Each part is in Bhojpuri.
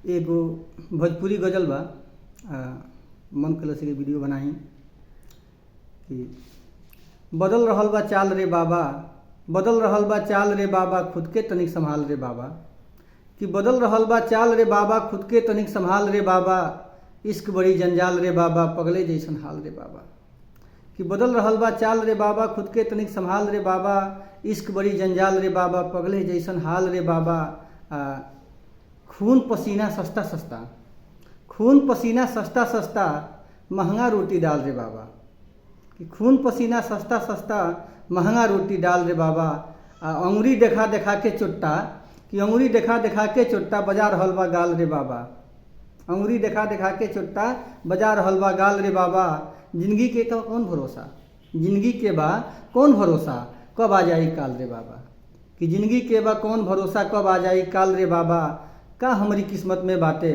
एगो भोजपुरी गजल बा। मन कलश के वीडियो बनाई कि बदल रहल बा चाल रे बाबा, बदल रहल बा चाल रे बाबा, खुद के तनिक संभाल रे बाबा। कि बदल रहल बा चाल रे बाबा, खुद के तनिक संभाल रे बाबा, इश्क बड़ी जंजाल रे बाबा, पगले जैसन हाल रे बाबा। कि बदल रहल बा चाल रे बाबा, खुद के तनिक संभाल रे बाबा, इश्क बड़ी जंजाल रे बाबा, पगले जैसन हाल रे बाबा। खून पसीना सस्ता सस्ता, खून पसीना सस्ता सस्ता, महंगा रोटी डाल रे बाबा। कि खून पसीना सस्ता सस्ता, महंगा रोटी डाल रे बाबा। अंगुरी देखा देखा के चोट्टा, कि अंगुरी देखा देखा के चोट्टा, बजा रहल बा गाल रे बाबा। अंगुरी देखा देखा के चोट्टा, बजा रहल बा गाल रे बाबा। जिंदगी के का कौन भरोसा, जिंदगी के बा कौन भरोसा, कब आ जाई काल रे बाबा। कि जिंदगी के बा कौन भरोसा, कब आ जाई काल रे बाबा। का हमारी किस्मत में बाटे,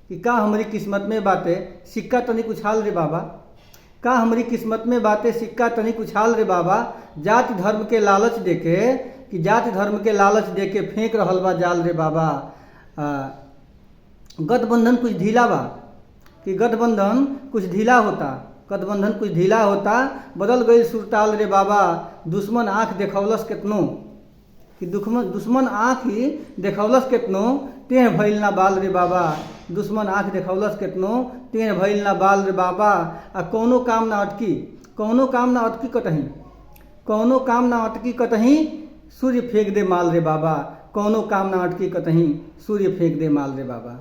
कि का हमारी किस्मत में बाटे, सिक्का तनिक उछाल रे बाबा। का हमारी किस्मत में बाटे, सिक्का तनिक उछाल रे बाबा। जाति धर्म के लालच देके, कि जाति धर्म के लालच देके फेंक रहल बा जाल रे बाबा। गठबंधन कुछ ढीला बा, कि गठबंधन कुछ ढीला होता, गठबंधन कुछ ढीला होता, बदल गई सुरताल रे बाबा। दुश्मन आँख देखौलस केतनो, कि दुश्मन आँख ही देखौलस केतनो, टेढ़ भइल ना बाल रे बाबा। दुश्मन आँख देखौलस केतनो, टेढ़ भइल ना बाल रे बाबा। कौनो काम ना अटकी, कौनो काम ना अटकी कतहीं, कौनो काम ना अटकी कतहीं, सूर्य फेंक दे माल रे बाबा। कौनो काम ना अटकी कतहीं, सूर्य फेंक दे माल रे बाबा।